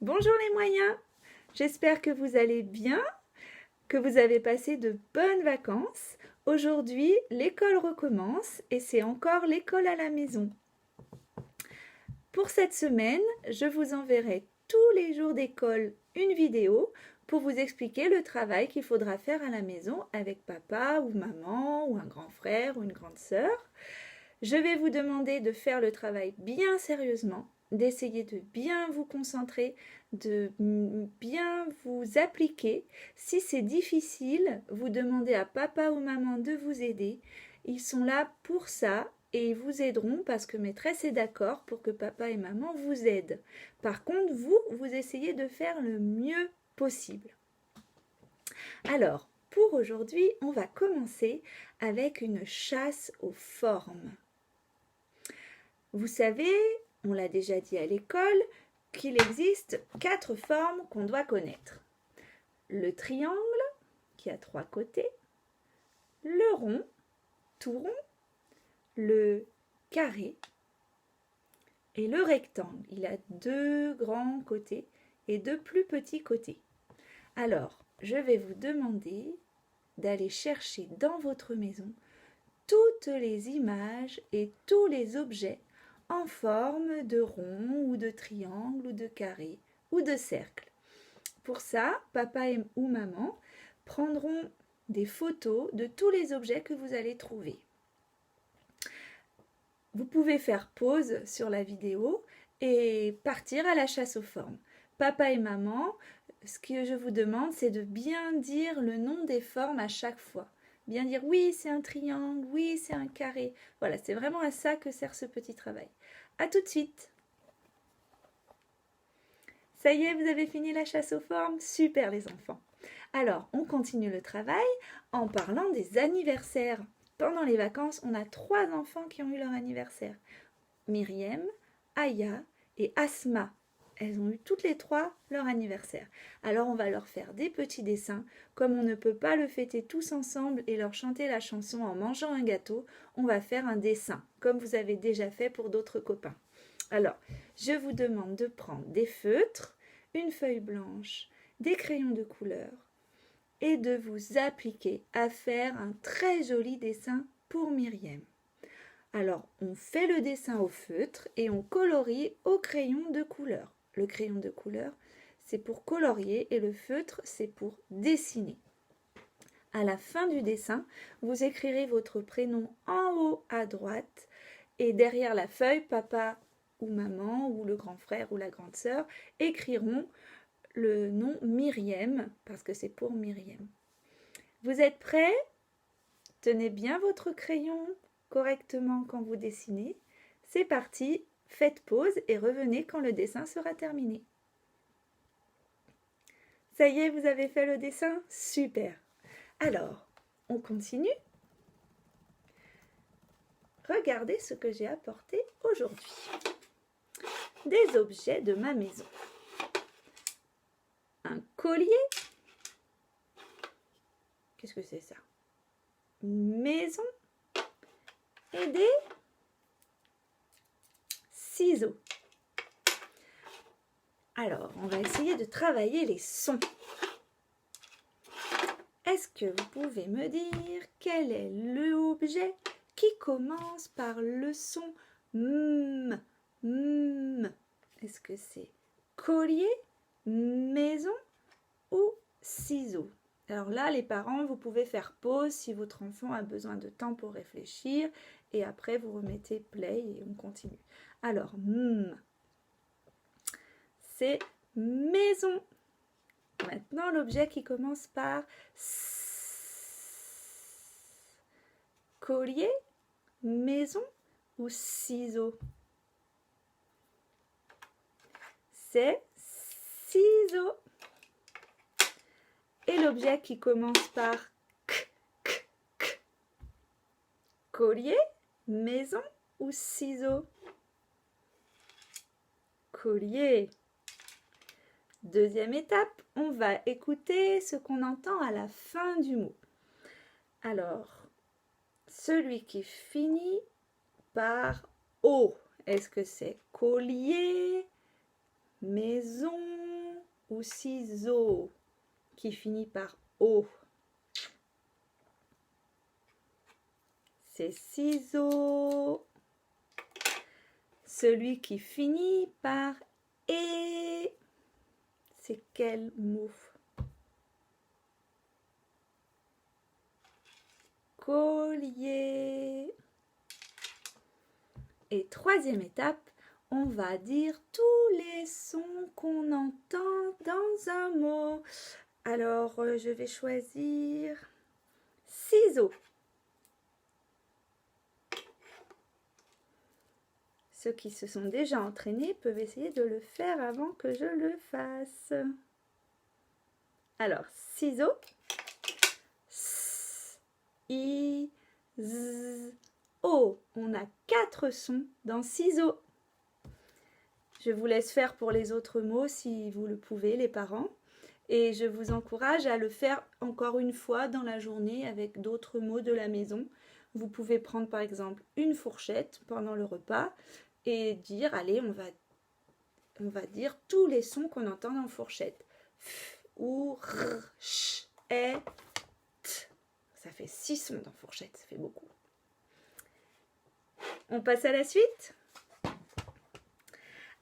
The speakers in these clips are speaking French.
Bonjour les moyens, j'espère que vous allez bien, que vous avez passé de bonnes vacances. Aujourd'hui, l'école recommence et c'est encore l'école à la maison. Pour cette semaine, je vous enverrai tous les jours d'école une vidéo pour vous expliquer le travail qu'il faudra faire à la maison avec papa ou maman ou un grand frère ou une grande sœur. Je vais vous demander de faire le travail bien sérieusement, d'essayer de bien vous concentrer, de bien vous appliquer. Si c'est difficile, vous demandez à papa ou maman de vous aider. Ils sont là pour ça et ils vous aideront parce que maîtresse est d'accord pour que papa et maman vous aident. Par contre, vous essayez de faire le mieux possible. Alors, pour aujourd'hui, on va commencer avec une chasse aux formes. Vous savez, on l'a déjà dit à l'école, qu'il existe 4 formes qu'on doit connaître. Le triangle, qui a 3 côtés, le rond, tout rond, le carré et le rectangle. Il a 2 grands côtés et 2 plus petits côtés. Alors, je vais vous demander d'aller chercher dans votre maison toutes les images et tous les objets en forme de rond ou de triangle ou de carré ou de cercle. Pour ça, papa ou maman prendront des photos de tous les objets que vous allez trouver. Vous pouvez faire pause sur la vidéo et partir à la chasse aux formes. Papa et maman, ce que je vous demande, c'est de bien dire le nom des formes à chaque fois. Bien dire oui, c'est un triangle, oui, c'est un carré. Voilà, c'est vraiment à ça que sert ce petit travail. À tout de suite. Ça y est, vous avez fini la chasse aux formes? Super les enfants. Alors, on continue le travail en parlant des anniversaires. Pendant les vacances, on a 3 enfants qui ont eu leur anniversaire. Myriam, Aya et Asma. Elles ont eu toutes les 3 leur anniversaire. Alors on va leur faire des petits dessins. Comme on ne peut pas le fêter tous ensemble et leur chanter la chanson en mangeant un gâteau, on va faire un dessin, comme vous avez déjà fait pour d'autres copains. Alors, je vous demande de prendre des feutres, une feuille blanche, des crayons de couleur et de vous appliquer à faire un très joli dessin pour Myriam. Alors, on fait le dessin au feutre et on colorie au crayon de couleur. Le crayon de couleur, c'est pour colorier et le feutre, c'est pour dessiner. À la fin du dessin, vous écrirez votre prénom en haut à droite et derrière la feuille, papa ou maman ou le grand frère ou la grande sœur écriront le nom Myriam parce que c'est pour Myriam. Vous êtes prêts? Tenez bien votre crayon correctement quand vous dessinez. C'est parti, faites pause et revenez quand le dessin sera terminé. Ça y est, vous avez fait le dessin? Super. Alors, on continue. Regardez ce que j'ai apporté aujourd'hui. Des objets de ma maison. Un collier. Qu'est-ce que c'est ça? Une maison. Et des ciseaux. Alors, on va essayer de travailler les sons. Est-ce que vous pouvez me dire quel est l'objet qui commence par le son M? M. Est-ce que c'est collier, maison ou ciseaux? Alors là, les parents, vous pouvez faire pause si votre enfant a besoin de temps pour réfléchir et après vous remettez play et on continue. Alors, M, c'est maison. Maintenant, l'objet qui commence par S. Collier, maison ou ciseaux? C'est ciseaux. Et l'objet qui commence par K, K, K. Collier, maison ou ciseaux? Collier. Deuxième étape, on va écouter ce qu'on entend à la fin du mot. Alors, celui qui finit par O, est-ce que c'est collier, maison ou ciseaux qui finit par O? C'est ciseaux. Celui qui finit par et, c'est quel mot? Collier. Et troisième étape, on va dire tous les sons qu'on entend dans un mot. Alors, je vais choisir ciseaux. Ceux qui se sont déjà entraînés peuvent essayer de le faire avant que je le fasse. Alors, ciseaux. S, I, Z, O. On a 4 sons dans ciseaux. Je vous laisse faire pour les autres mots si vous le pouvez, les parents. Et je vous encourage à le faire encore une fois dans la journée avec d'autres mots de la maison. Vous pouvez prendre par exemple une fourchette pendant le repas et dire, allez, on va dire tous les sons qu'on entend dans fourchette. F, ou, r, ch, et, t. Ça fait 6 sons dans fourchette, ça fait beaucoup. On passe à la suite.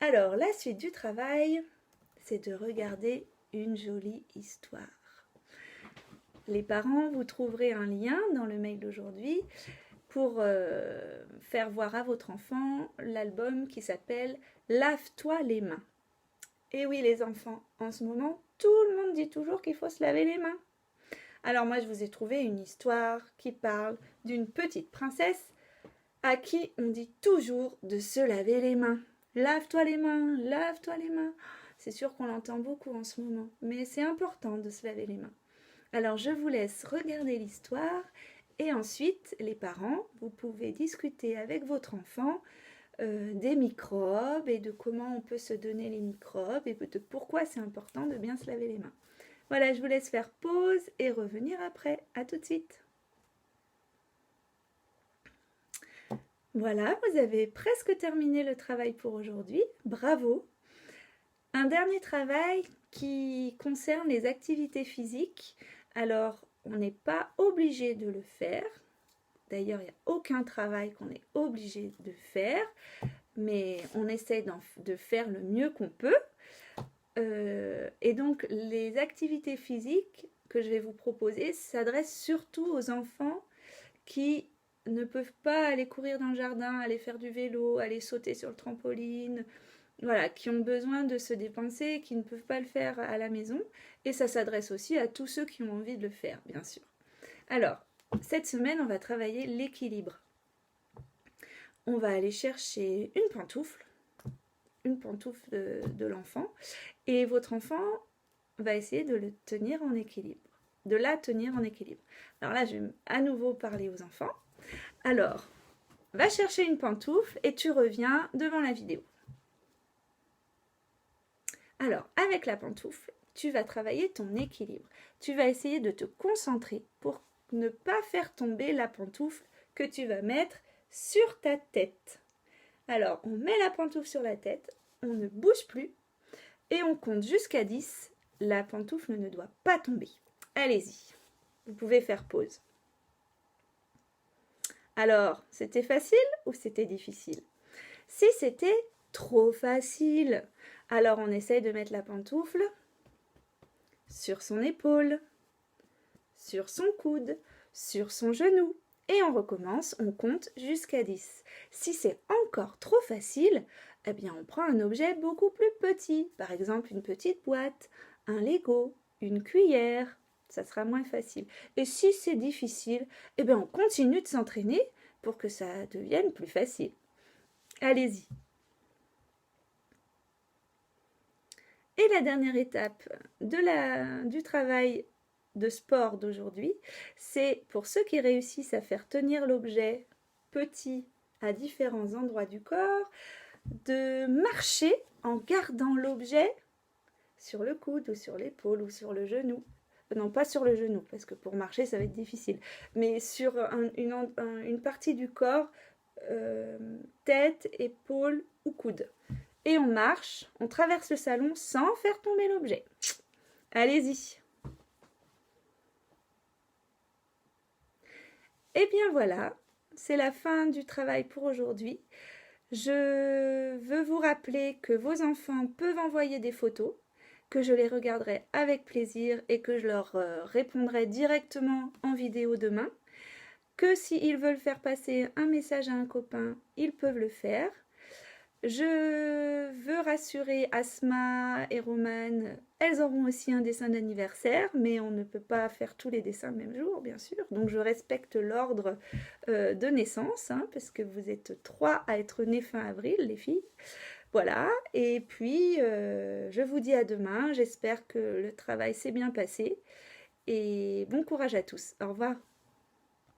Alors, la suite du travail, c'est de regarder une jolie histoire. Les parents, vous trouverez un lien dans le mail d'aujourd'hui pour faire voir à votre enfant l'album qui s'appelle « Lave-toi les mains ». Et oui les enfants, en ce moment, tout le monde dit toujours qu'il faut se laver les mains. Alors moi je vous ai trouvé une histoire qui parle d'une petite princesse à qui on dit toujours de se laver les mains. Lave-toi les mains, lave-toi les mains. C'est sûr qu'on l'entend beaucoup en ce moment, mais c'est important de se laver les mains. Alors je vous laisse regarder l'histoire et ensuite les parents, vous pouvez discuter avec votre enfant des microbes et de comment on peut se donner les microbes et de pourquoi c'est important de bien se laver les mains. Voilà, je vous laisse faire pause et revenir après. À tout de suite. Voilà, vous avez presque terminé le travail pour aujourd'hui. Bravo! Un dernier travail qui concerne les activités physiques. Alors, on n'est pas obligé de le faire. D'ailleurs, il n'y a aucun travail qu'on est obligé de faire, mais on essaie de faire le mieux qu'on peut. Et donc, les activités physiques que je vais vous proposer s'adressent surtout aux enfants qui ne peuvent pas aller courir dans le jardin, aller faire du vélo, aller sauter sur le trampoline, voilà, qui ont besoin de se dépenser, qui ne peuvent pas le faire à la maison. Et ça s'adresse aussi à tous ceux qui ont envie de le faire, bien sûr. Alors, cette semaine, on va travailler l'équilibre. On va aller chercher une pantoufle de l'enfant, et votre enfant va essayer de le tenir en équilibre, de la tenir en équilibre. Alors là, je vais à nouveau parler aux enfants. Alors, va chercher une pantoufle et tu reviens devant la vidéo. Alors, avec la pantoufle, tu vas travailler ton équilibre. Tu vas essayer de te concentrer pour ne pas faire tomber la pantoufle que tu vas mettre sur ta tête. Alors, on met la pantoufle sur la tête, on ne bouge plus et on compte jusqu'à 10. La pantoufle ne doit pas tomber. Allez-y, vous pouvez faire pause. Alors, c'était facile ou c'était difficile? Si c'était trop facile, alors on essaye de mettre la pantoufle sur son épaule, sur son coude, sur son genou. Et on recommence, on compte jusqu'à 10. Si c'est encore trop facile, eh bien on prend un objet beaucoup plus petit. Par exemple une petite boîte, un Lego, une cuillère. Ça sera moins facile. Et si c'est difficile, eh bien on continue de s'entraîner pour que ça devienne plus facile. Allez-y. Et la dernière étape du travail de sport d'aujourd'hui, c'est pour ceux qui réussissent à faire tenir l'objet petit à différents endroits du corps, de marcher en gardant l'objet sur le coude ou sur l'épaule ou sur le genou. Non, pas sur le genou, parce que pour marcher, ça va être difficile, mais sur une partie du corps, tête, épaule ou coude. et on marche, on traverse le salon sans faire tomber l'objet. Allez-y. Et bien voilà, c'est la fin du travail pour aujourd'hui. Je veux vous rappeler que vos enfants peuvent envoyer des photos, que je les regarderai avec plaisir et que je leur répondrai directement en vidéo demain. Que s'ils veulent faire passer un message à un copain, ils peuvent le faire. Je veux rassurer Asma et Romane, elles auront aussi un dessin d'anniversaire, mais on ne peut pas faire tous les dessins le même jour, bien sûr. Donc je respecte l'ordre de naissance, hein, parce que vous êtes 3 à être nés fin avril, les filles. Voilà, et puis je vous dis à demain, j'espère que le travail s'est bien passé, et bon courage à tous. Au revoir.